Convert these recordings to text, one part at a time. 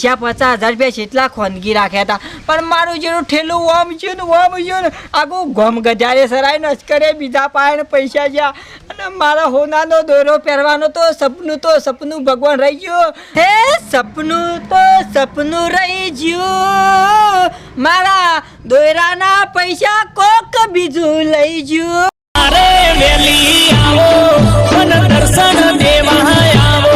₹50,000 જેટલા ખોનગી રાખ્યા હતા, પણ મારું જેનું ઠેલું ઓમ છે ને આખું ગમ ગજારે સરાય નસ્કરે બીજા પાયે પૈસા જ્યાં અને મારા હોનાનો દોરો પહેરવાનો તો સપનું ભગવાન રહી ગયું. હે સપનું રહી ગયું, મારા દોરાના પૈસા કોક બીજું લઈ ગયું. અરે વેલી આવો મન દર્શન દેવા આવો.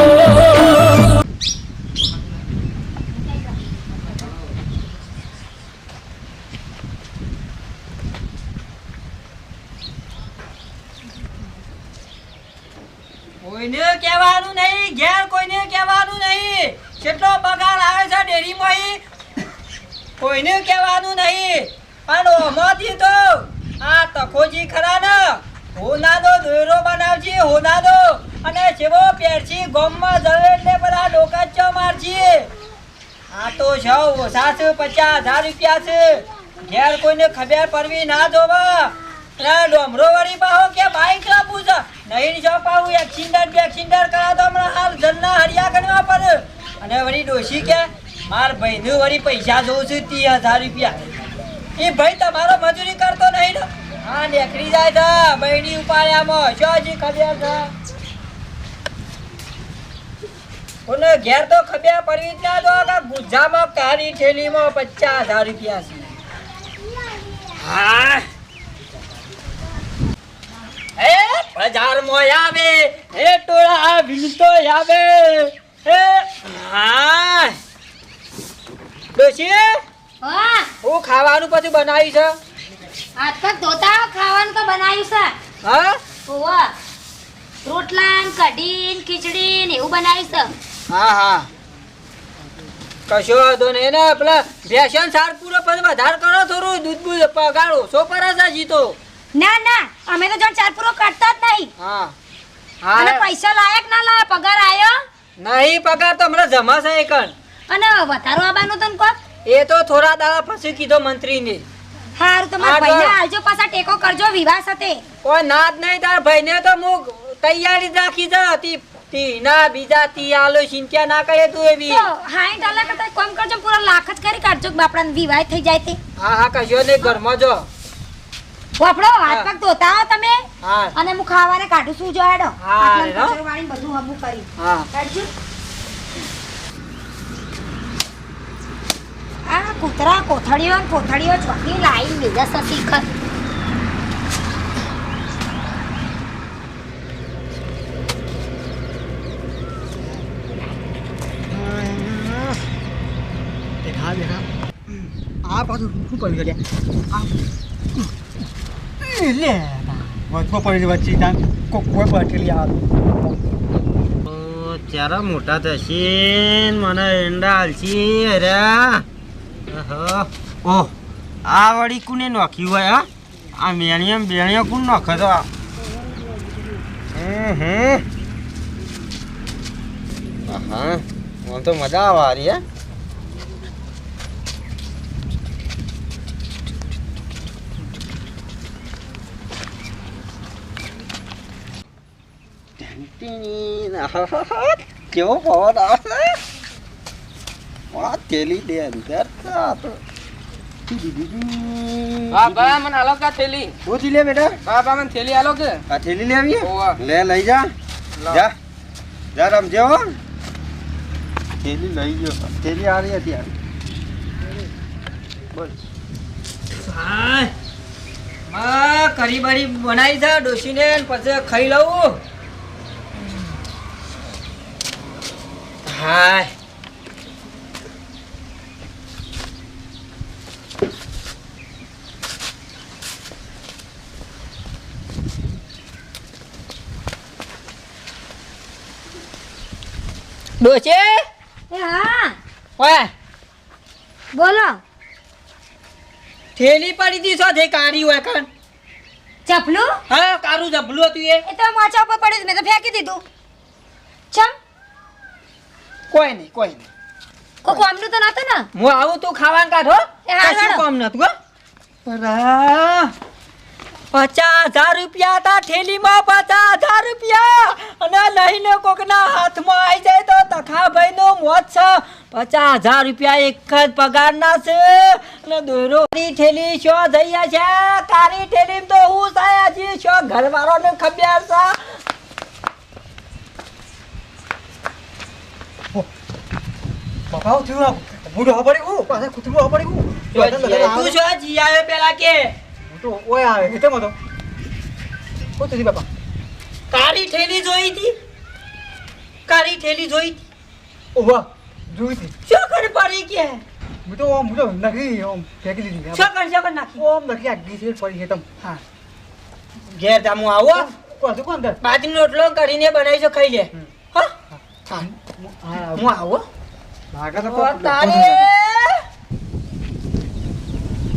કોઈને કહેવાનું નહીં, ઘેર કોઈને કહેવાનું નહીં. કેટલો પગાર આવે છે ડેરીમાં, કોઈને કહેવાનું નહીં. પણ ઓમાંથી તો આ તખોજી ખરા ને હોનાનો દોરો બનાવજી, હોનાનો, અને જેવો પેરછી ગોમમાં જવે એટલે બધા ડોકાચો મારજી. આ તો સૌ ઓછા છે, ₹50,000 છે. ઘેર કોઈને ખબર પડવી ના જોવા. ડોમરો વળી પાહો કે બાઈક લાવવું છે નહીં, જો પાહું એક્સિડન્ટ કરા તો હમણાં હાલ જનના હરિયા ગણવા પડે. અને વળી ડોશી કે માર ભાઈનું વળી પૈસા જોઉં છું ₹30,000. એ ભાઈ તમારો મજૂરી કરતો નહીં ને, હા નીકળી જાય છે બહેની ઉપાડ્યામાં. શું હજી ખબર છે કોને ઘેર તો ખબર પડવી જ ના દો કે ગુજામાં કારી ઠેલીમાં ₹50,000 છે. હા હે બજારમાં આવે, હે ટોળા ભીલતો આવે. હે હા ડોશી, વાહ, હું ખાવાનું પછી બનાવી છે. હાથ પગ ધોતા ખાવાનું તો બનાવ્યું છે. હા ઓવા, રોટલા ને કઢી ને ખીચડી ને એવું બનાવ્યું છે. હા કશો વાંધો નહીં ને. પેલા ભેસન સાર પૂરો પછી વધારે કરો, થોડું દૂધ પગાર ઓછો પડે છે જીતો. ના અમે તો જણ ચાર પૂરો કાઢતા જ નહીં. હા અને હા પૈસા લાયક ના લાયા, પગાર આયો નહીં, પગાર તો હમણાં જમા છે એકણ. અને વધારો આવવાનું તો કોક. એ તો થોડા દાડા પછી કીધો મંત્રીને. હારું તો મારા ભાઈને આલજો, પાછા ટેકો કરજો વિવાહ સાથે. કોઈ ના જ નહીં, તાર ભાઈને તો હું તૈયારી જ રાખી છે. તીના બીજા તી આલો ચિંતા ના કરે તું એવી. તો 60 કરતા કોમ કરજો, પૂરા લાખ જ કરી કાઢજો બાપડાને વિવાહ થઈ જાય તે. હા કશો નહીં, ઘરમાં જો. વાપડો હાથ પગ ધોતા આવો તમે. હા અને હું ખાવાને કાઢું શું જો હેડો. હા, આટલા હેડો. કચરો વાળીને બધું હમું કરી. હા કાઢજો. આ કૂતરા કોથળીઓ ચોકી લાઈન બીજા શીખર. આ પાછું શું પડી ગયા લે વચમાં પડી વચ્ચે ત્યાં કોઈ બેઠેલી આવે ત્યારે મોટા થશે મને એંડા હાલશી. અરે ઓહ, આ વળી કોને નોખ્યું હોય? હા આ મેણિયમ બેણિયો કોણ નોખે તો? હા મને તો મજા આવે હારી. હે કેવો પવન આવે છે. થેલી દે અંદર બાબા મને આલો કા થેલી. પૂછી લે બેટા. બાબા મને થેલી આલો કે. આ થેલી લે આવી ઓવા. લે લઈ જા. જા રમજે હો. થેલી લઈ ગયો. થેલી આ રહી હતી. બોલ. હા કરી બરી બનાવી છે ડોશીને, પછી ખાઈ લઉં. હાય ડોશી, એ હા ઓય બોલો. થેલી પડી હતી શું થઈ કાઢી હોય કાન? ચપલું હા કારું જબલું હતું એ. એ તો માચા ઉપર પડ્યું મેં તો ફેંકી દીધું. ચમ કોઈ નહીં કોઈ નહીં. કોઈ કામનું તો નતું ને. હું આવું તું ખાવાનું કાઢો. એ હાલ કશું હેડો. કામ નતું. હો 50,000 રૂપિયા હતા થેલીમાં, 50,000 રૂપિયા. અને લઈને કોકના હાથમાં આવી જાય તો તખાભાઈ નો મોત છે. 50,000 રૂપિયા એક જ પગારના છે. અને દોરોની થેલી શો જઈએ છે, કારી થેલી તો હું સાયા જી શો ઘરવાળાને ખબર છે. બાપા હું થયું બુડો પડી હું પાછા કૂતરું પડી હું તું શો જી આવ્યો પેલા કે હું તો ઓય આવે એટલે મતો શું થયું બાપા કારી થેલી જોઈ હતી, કારી થેલી જોઈ હતી. ઓવા જોઈ હતી શું કર પડી કે હું તો નખી ઓમ ફેંકી દીધી શું કર નાખી ઓમ નખી આગી છે પડી છે તમ હા ઘેર જામું આવો કોણ કોણ દર બાજરીનો રોટલો કરીને બનાવીશો ખાઈ લે. હા હું આવો ભાગા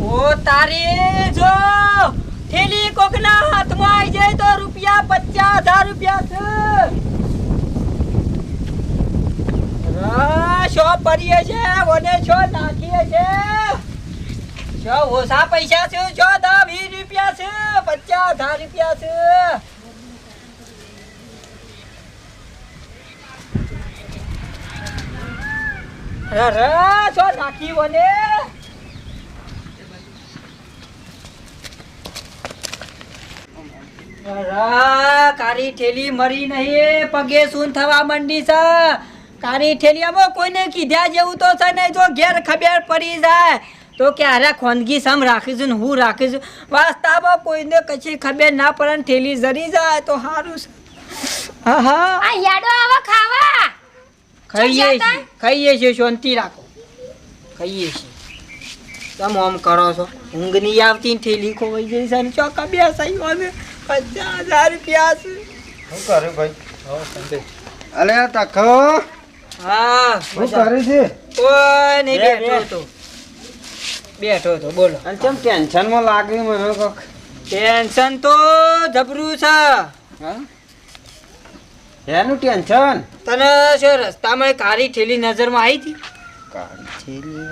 ઓ તારે જો થેલી કોકના હાથમાં આવી જાય તો રૂપિયા 50,000 રૂપિયા છે. શો પડીએ છે ઓને શો નાખીએ છે, શો ઓછા પૈસા છે, શો 10-20 રૂપિયા છે, 50,000 રૂપિયા છે. શો નાખી ઓને કારી થેલી મરી નહીં, પગે સૂન થવા મંડી છે. કારી થેલીમાં કોઈને કીધા જેવું તો છે નહીં. જો ઘેર ખબર પડી જાય તો ક્યારે ખોનગી સમ રાખીશું ને હું રાખીશું. વાસ્તવમાં કોઈને કશી ખબર ના પડે ને થેલી જરી જાય તો સારું છે. હા હા આ યાડો આવા ખાવા ખાઈએ છીએ શાંતિ રાખો, ખાઈએ છીએ. તમે આમ કરો છો, ઊંઘ નહીં આવતી, થેલી ખોવાઈ ગઈ છે ને ચોકા બે સહી હોય 50,000 રૂપિયા છે. શું કરે ભાઈ અલે તખો હા શું કરે છે કોઈ નહીં, બેઠો તો બોલો. અને કેમ ટેન્શનમાં લાગે મને કોક ટેન્શન તો જબરું છે. હા એનું ટેન્શન તને શું રસ્તામાં કારી થેલી નજરમાં આવી હતી? કાળી થેલી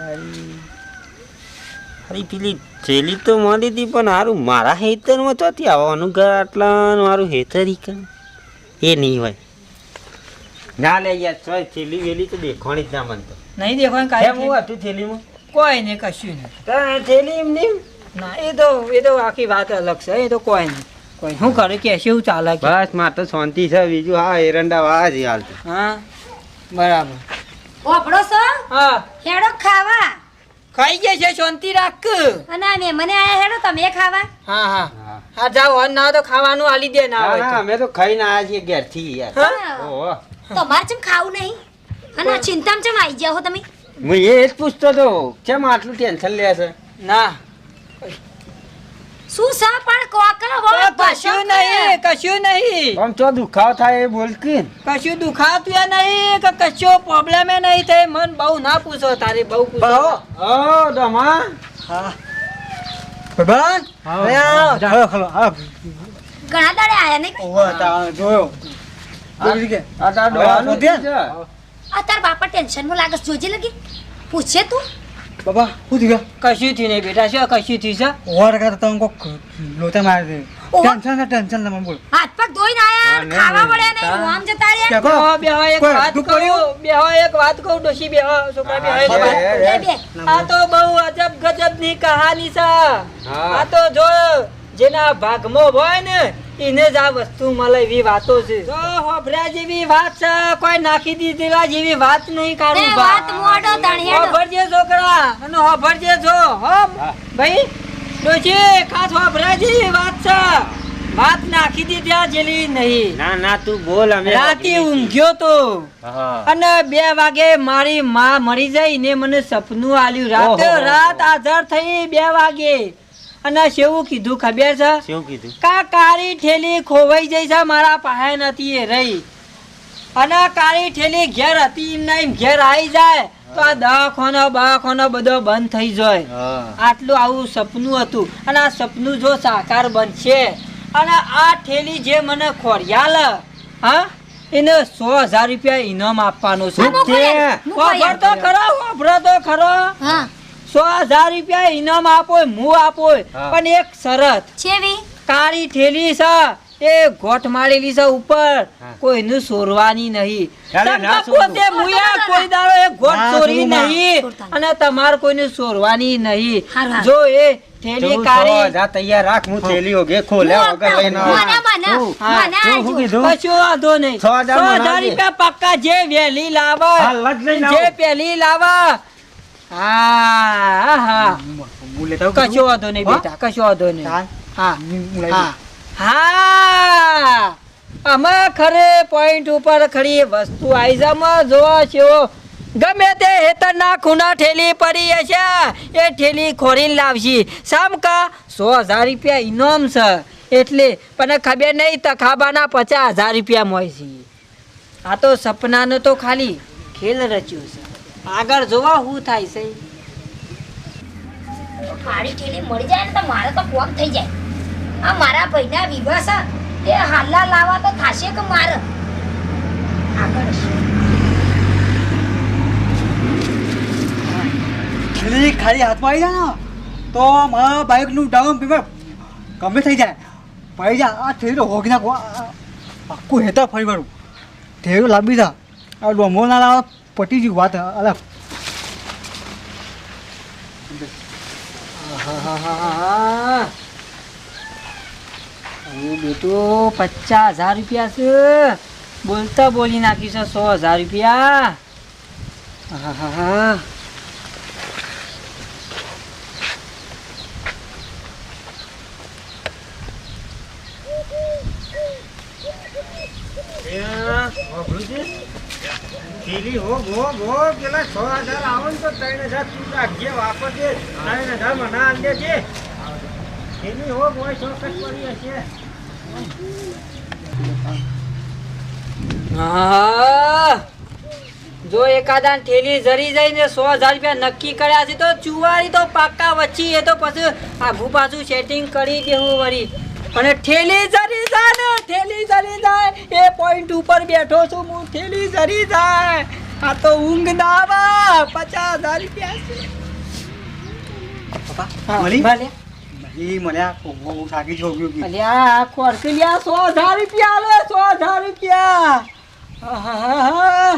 હારી પેલી થેલી તો મળી હતી પણ હારું મારા હેતરમાં ચોથી આવવાનું ઘર આટલા મારું હેતર એ નહીં હોય. ના લે યાર ચોય થેલી વેલી તો દેખવાની જ ના મને તો. નહીં દેખાય કેમ કારી હું હતું થેલીમાં કોઈ નહીં, કશું નહીં. થેલી એમ નહીં ના એ તો આખી વાત અલગ છે. એ તો કોઈ નહીં, કોઈ શું કરે કે શું ચાલે કે? બસ મારે તો શાંતિ છે. બીજું હા એરંડા વાળા જ હાલ તો. હા બરાબર. ઓપડો છો હા હેડો ખાવા ખાઈ ગયા છે, શાંતિ રાખ. અને આ મને આયા હેડો તમે ખાવા. હા હા હા જાઓ અન ના તો ખાવાનું આલી દે ના હોય તો. અમે તો ખાઈને આવ્યા છીએ ઘેરથી યાર. હા? ઓહો તમારે ચમ ખાવું નહીં અને આ ચિંતામાં ચમ આવી જાઓ તમે. હું એ જ પૂછતો તો કેમ આટલું ટેન્શન લે છે. ના શું છે પણ કોકા હો કશું નહીં, કશું નહીં, આમ ચો દુખાવ થાય એ બોલ કે કશું દુખાતું એ નહીં કે કશો પ્રોબ્લેમ એ નહીં થાય. મન બહુ ના પૂછો, તારે બહુ પૂછો. ઓ દમા હા ભગવાન અરે જાઓ ખલો હા ઘણા દાડે આયા નહીં. ઓવા તા જોયો બોલી કે આ તાર ડોહાનું ધ્યાન. છે. આ તાર બાપા ટેન્શનમાં લાગે છે, જોજે લગી પૂછે તું. બાબા શું થયું કશું થી નહીં બેટા, શું કશું થી છે? ઓર કા તમે કોક લોતા માર દે ઓહો. ટેન્શન તમે બોલ હાથ પગ ધોઈને આયા અને ખાવા મળ્યા નહીં, હું આમ જતા રહ્યા. બેહો, બેહો, એક કોઈ વાત દુઃખ કહું, પડ્યું? બેહો, એક વાત કહું, ડોશી બેહો, છોકરા બેહો, એક બાબા, વાત. બે બે. આ તો બહુ અજબ ગજબ ની કહાની છે. હા. આ તો જો જેના ભાગમાં હોય ને એને જ આ વસ્તુ મળે એવી વાતો છે. જો હોભરા જેવી વાત છે, કોઈ નાખી દીધેલા જેવી વાત નહીં. એ કાઢું વાત મોડો તણિયાડો. હોભરજે છોકરા અને હોભરજે જો હો ભાઈ ડોશી, ખાસ હોભરા જેવી વાત છે. વાત નાખી દીધા જેવી નહીં. ના ના તું બોલ અમે રાતે ઊંઘ્યો તો હા અને 2 વાગે મારી માં મરી જાય ને મને સપનું આલ્યું. રાતે ઓહો. રાત આધાર થઈ 2 વાગે અને શેવું કીધું ખબર છે? શું કીધું કા કાળી ઠેલી ખોવાઈ જઈ છે, મારા પાસે નથી એ રહી. અને કાળી ઠેલી ઘેર હતી એમ એમ ઘેર આવી જાય તો આ દવાખાનો બધો બંધ થઈ જાય. હા આટલું આવું સપનું હતું અને આ સપનું જો સાકાર બનશે અને આ ઠેલી જે મને ખોરિયાલ હા એને 100,000 રૂપિયા ઇનામ આપવાનો છે. હા, મોકલો યાર, મોકલો વાપર યાર. તો ખરો, વાપરો તો ખરો. હા 100,000 રૂપિયા ઇનામ આપો, હું આપો, હા. પણ એક શરત. છેવી કાળી થેલી છે એ ગોઠ મારેલી છે ઉપર કોઈનું સોરવાની નહીં ચાલે, ના તમે પોતે મુયા કોઈ દાડો એ ગોઠ ના, ચોરી સોરુમાં. નહીં અને તમારે કોઈને સોરવાની નહીં હારું. જો એ થેલી તું કાળી સો હજાર તૈયાર રાખ હું થેલી ઓગે ખોલ્યા વગર લઈને આવું. મને હા, મને તું શું કીધું? કશો વાંધો નહીં 6,000 6,000 બનાવજે. રૂપિયા પક્કા જે વહેલી લાવે હાલ જ લઈને જે આવો. પેલી લાવે હા હા હું લેતા આવું કશો વાંધો નહીં હા? બેટા કશો વાંધો નહીં ચાલ. હા હું લઈ હા હા અમે ખરે પોઈન્ટ ઉપર ખરી વસ્તુ આવી જામાં જોવો છો ગમે તે હેતરના ખૂણા ઠેલી પડી હશે એ ઠેલી ખોરીને લાવશી સામકા 100,000 રૂપિયા ઇનામ છે એટલે પણ ખબર નહીં તખાબાના 50,000 રૂપિયા મળે છે આ તો સપનાનો તો ખાલી ખેલ રચ્યો છે આગળ જોવા શું થાય છે કાળી ઠેલી મળી જાય ને તો મારે તો પોક થઈ જાય આ મારા ભાઈના વિવાહ છે એ હાલ્લા લાવવા તો થાશે કે મારે આગળ થેલી ખાલી હાથમાં આવી જાય ને તો મારા બાઇકનું ડાઉન પેમેન્ટ ગમે થઈ જાય પડી જાય આ થેલી તો હોગી નાખો આખું હેતા ફરી વાળું થેલી લાંબી થા આ ડોમો ના લાવ પટી ગયું વાત અલગ આહાહાહા. હવે બેટું 50,000 રૂપિયા છે બોલતા બોલી નાખ્યું છે 100,000 રૂપિયા આહાહાહા. થેલી હો પેલા 6,000 આવે ને તો 3,000 તું રાખજે વાપરજે 3,000 મને આલજે છે થેલી હો કોઈ ચોક્કસ પડી હશે હા. જો એકાદા થેલી જરી જઈને 100,000 રૂપિયા નક્કી કર્યા છે તો ચુવાડી તો પાક્કા વચ્ચી એ તો પછી આઘું પાછું સેટિંગ કરી દેવું વળી અને ઠેલી જરી જાય ને ઠેલી જરી જાય એ પોઈન્ટ ઉપર બેઠો છું હું ઠેલી જરી જાય આ તો ઊંઘ ના આવે 50,000 રૂપિયા છે પપ્પા હા, મળી ભલે. મળી મળ્યા હું થાકી જો ગયો અલ્યા ખોરકલિયા 100,000 રૂપિયા લે 100,000 રૂપિયા આહાહા.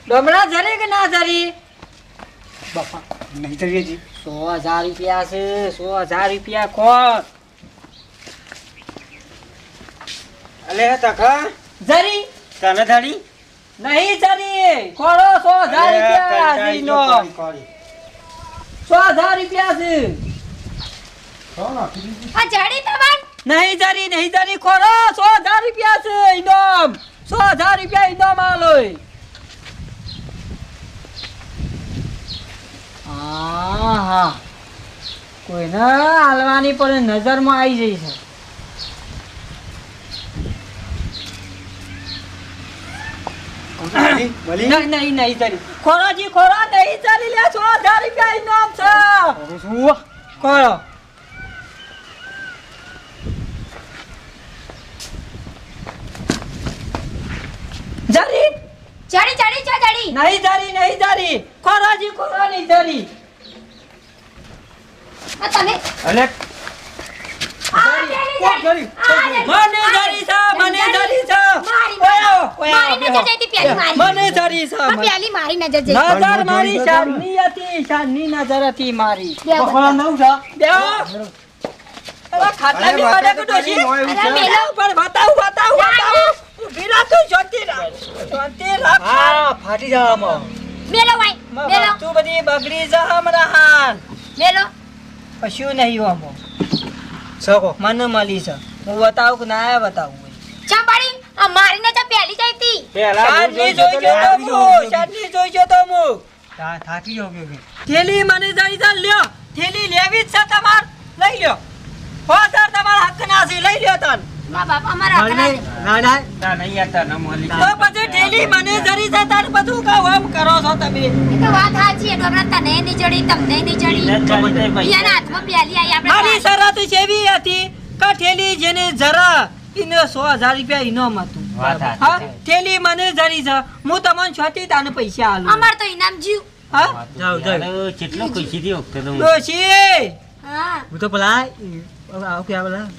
ડમણા જરી કે ના જરી બાપા નહીં ચડીએ જી 100,000 રૂપિયા છે 100,000 રૂપિયા ખોર અલે તકા જરી તને ધડી નહીં જરી ખોરો 100,000 રૂપિયા જીનો 100,000 રૂપિયા છે આ જડી તમાર નહીં જરી ખોરો 100,000 રૂપિયા છે ઇનામ 100,000 રૂપિયા ઇનામ આલોય હા કોઈને હાલવાની પણ નજરમાં આવી જઈ છે મળી નહીં જરી ખોરાજી ખોરા નહીં જરી લે 100,000 રૂપિયા ઇનામ છે શું ખોરો જરી જડી નહીં જરી ખોરાજી ખોરા નહીં જરી આ તમે અલે આ ઠેલી જડી. મને જરી છે મારી ઓય આવો, ઓય આવો, મારી નજર જઈતી પેલી મારી મને જરી છે આ પેલી મારી નજર જઈ નજર મારી શાનની હતી શાનની નજર હતી મારી બપોરા નવ જા બેહો અલા ખાટલાની વાડે કે ડોશી અરે મેલો પર બતાવ ઊભી રાખ તું શાંતિ રાખ હા ફાટી જા આમાં મેલો ભાઈ મેલો તું બધી બગડી જા હમણાં હાન મેલો કશું નહીં હોમો સકો મને મળી છે હું બતાવું કે ના બતાવું ચાંપાડી આ મારી નજર પેલી જઈતી પેલા શાનની જોઈ ગયો તો હું શાનની જોઈ ગયો તો હું થાકી જાવ કે થેલી મને જઈ જા લ્યો થેલી લેવી જ છે તમાર લઈ લ્યો ફાધર તમારા હક ના છે લઈ લ્યો તન મા બાપ અમારા ના અકડા ના તા નહીં યાર તને મળી તો પછી ઠેલી મને જરી છે તાર બધું કામ આમ કરો છો તમે એ તો વાત સાચી છે ડોબરા તને નહીં ચડી તમને નહીં ચડી યાના હાથમાં પ્યાલી આવી મારી આપણે શરત એવી હતી કે ઠેલી જેને જરા એને 100,000 રૂપિયા ઇનામ હતું વાત હા સાચી છે. ઠેલી મને જરી છે હું તમને છોટી તાને પૈસા આલું અમાર તો ઇનામ જીવ હા જાઓ, જાઓ. યાર, કેટલો ખુશી થી વખતે તો ડોશી હા હું તો પેલા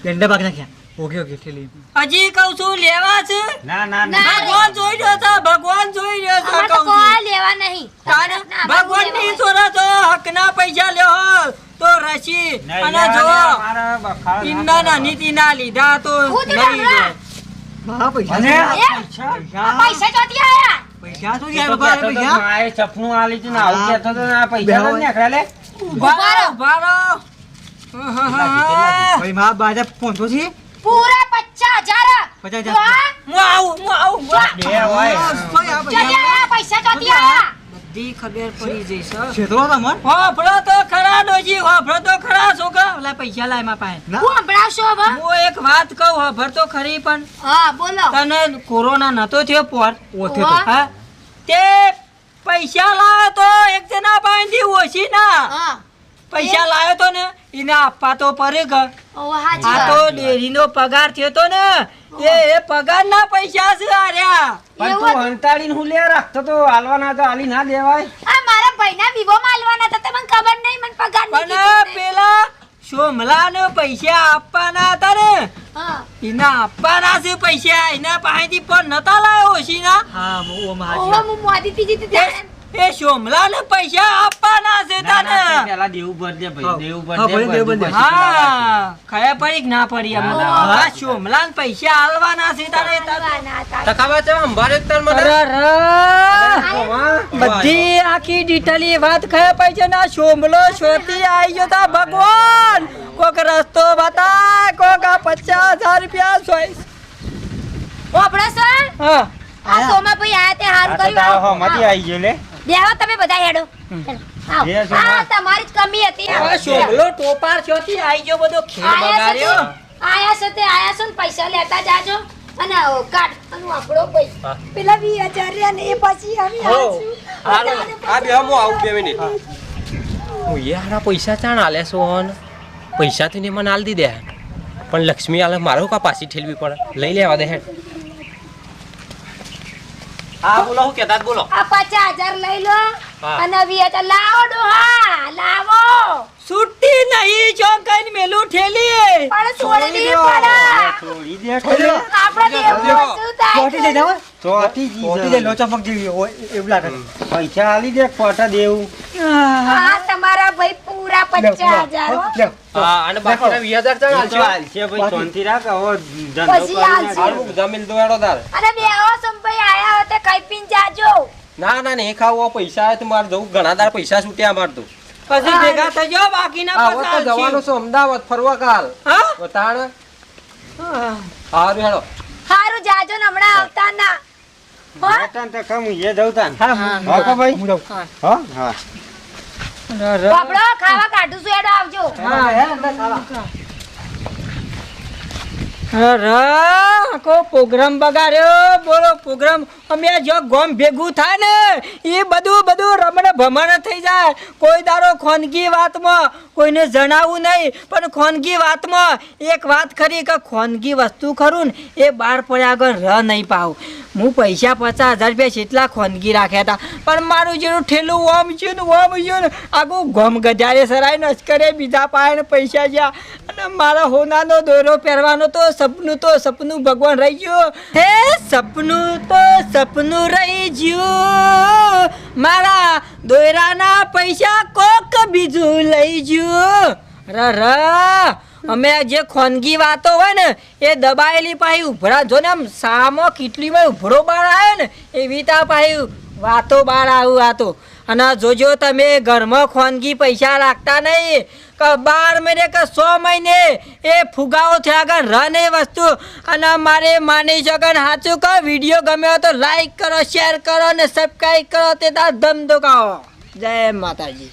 પેંડા ભાગ નાખ્યા ઓકે ઓકે ઠેલી હજી કહું છું લેવા છે ના ના ના. ના ભગવાન જોઈ રહ્યો છે ભગવાન જોઈ રહ્યો છે અમાર તો કહું છું કોઈ લેવા નહીં તારે ના, ભગવાન ની લેવા. ચોરા તો હકના પૈસા લ્યો તો રસી નહીં, અને યાર, જો યાર, મારા બખાડા ના ઇન્ના ના કરો. નીતિ ના લીધા તો હું તો નહીં ડોબરા. લે. હા પૈસા અને એ? પૈસા? આ પૈસા ચોથી આયા પૈસા તો તું યાર તો બાપા કહેતો તો પૈસા માએ સપનું આલી હતું ને આવું હા. કહેતો તો ને આ પૈસા બેહો. તો નીકળ્યા લે. ઉભા રહો, ઉભા રહો. ભાઈ મારા બાજા 500 છે પૂરા 50,000 50,000. તો આ હું આવું બે હોય. ચોથી આયા પૈસા ચોથી આયા બધી ખબર પડી જઈશ હો. છેતરો તમન હોભળો તો ખરા ડોજી હોભળો તો ખરા છોકરા ઓલા પૈસા લાય માં પાસે ના હું સંભળાવશો હવે હું એક વાત કહું હોભળ તો ખરી પણ હા બોલો તને કોરોના નતો થયો પોર ઓથે તો ઓવા. હા તે પૈસા લાવ્યો તો એક જણા પાસેથી ઓછી ના હા પૈસા લાવ્યો તો ને એને આપવા તો પડે ગ ઓ હાજી આ તો ડેરીનો પગાર થયો તો ને એ પગારના પૈસા છે આર્યા પણ એવું તું હંતાડીને હું લે રાખતો તો હાલવાના તો હાલી ના દેવાય. આ મારા ભાઈના વિવો માલવાના હતા તમને ખબર નહીં મને પગાર નહીં પણ કીધું તે. પેલા સોમલાને પૈસા આપવાના હતા ને હા એના આપવાના છે પૈસા એના પાસેથી પણ નતા લાવ્યો ઓછીના હા ઓ માં ઓવા હું મોદીથી જીતી જાય એ સોમલાને પૈસા આપવાના છે ના, ના, તને તે પેલા દેવું ભરજે ભાઈ, હા. દેવું હા, ભરજે, ભરી દેવું બધું ભરજે. પછી હા ખયા પડી કે ના પડી અમને ના, ના. આ સોમલાને પૈસા આલવાના છે તારે માલવાના હતા. તકાવા છે અંબારે તર મને બધી આખી ડિટેલી વાત ખયા પડી છે ના સોમલો શોધી આવી ગયો તા ભગવાન કોક રસ્તો બતા કોક આ 50,000 રૂપિયા સોઈસ ઓપડો સર હા આ સોમાભાઈ આયા તે હારું આ તો કર્યું તારો આવો. હોમાંથી આવી ગયો લે. બેહો તમે બધા હેડો આવો. એ સોમા. હા તમારી જ કમી હતી આ સોમલો ટોપાર છોથી આવી ગયો બધો ખેલ બગાડ્યો આયા છો ને પૈસા લેતા જાજો અને કાર્ડ અને આપણો પૈસા પેલા 20,000 રહ્યા ને એ પછી અમે આવીશું. આ બે હું આવું 2 મિનિટ હું યાર પૈસા ચાણ આલે સોન પૈસા થી મને આલ દી દે પણ લક્ષ્મી આલે મારો કા પાછી ઠેલવી પડે લઈ લેવા દે હેડ હા બોલો હું કહેતા બોલો આ 50,000 લઈ લો હા. અને 20,000 લાવો ડોહા લાવો છૂટી નહીં જો કઈ મેલું ઠેલી પણ છોડી નહીં પડે છોડી દે ખરી. આપણે દેવું શું થાય ચોટી જઈ જાવ ચોથી જી ચોટી જઈ લોચા પગ જેવી હોય એવું લાગે પૈસા આલી દે ખોટા દેવું. હા તમારા ભાઈ પૂરા 50,000 લે હા અને બાકીના 20,000 ચાણ એ તો આલજો હાલશે ભાઈ, શાંતિ રાખ, હવે ધંધો પછી કરી હાલશે. નાખજો. હારું જમીન દો હેડો તાર અને બેહો સંભાઈ આયા હોય તો ખાઈ પીને જાજો ના ના નહીં ખાવું પૈસા આવે તો મારે જવું ઘણા દાર પૈસા છૂટ્યા માર તો પછી ભેગા થઈ જાઓ બાકીના આવો તો પૈસા જવાનું છે અમદાવાદ ફરવા કાલ હા બતાણ હા. હારું હેડો હારું જાજો ને હમણાં આવતા ના હો? બેટા તો કમ, એ જવું તાન. હા હા, કો ભાઈ? હું જાઉં હા? હા. બાપડો ખાવા કાઢું છું એડો આવજો કો પ્રોગ્રામ બગાડ્યો બોલો પ્રોગ્રામ અમે જો ગોમ ભેગું થાય ને એ બધું રમણ ભમણ થઈ જાય કોઈ દારો ખોનગી વાતમાં કોઈને જણાવવું નહીં પણ ખોનગી વાતમાં એક વાત ખરી કે ખોનગી વસ્તુ ખરું ને એ બહાર પડ્યા આગળ ર નહીં પાવું હું પૈસા 50,000 રૂપિયા જેટલા ખોનગી રાખ્યા હતા પણ મારું જેનું ઠેલું ઓમ છે ને આગું ગોમ ગજારે સરાય નસ્કરે બીજા પાસે પૈસા જ્યાં અને મારા હોનાનો દોરો પહેરવાનો તો સપનું ભગવાન રહી ગયું હે સપનું રહી ગયું મારા દોરાના પૈસા કોક બીજું લઈ ગયું ર અમે જે ખોનગી વાતો હોય ને એ દબાયેલી પાછી ઉભરા જો ને આમ સામો કેટલીમાં ઉભરો બહાર આવ્યો ને એવી તા પાછી વાતો બહાર આવું વાતો અને જોજો તમે ઘરમાં ખોનગી પૈસા રાખતા નહીં કે 12 મહિને કે 100 મહિને એ ફુગાવો થયા આગળ રન એ વસ્તુ અને મારે માની શકન સાચું કહો વિડીયો ગમ્યો તો લાઈક કરો શેર કરો અને સબસ્ક્રાઈબ કરો તે તાર ધમ ધોકાવો જય માતાજી.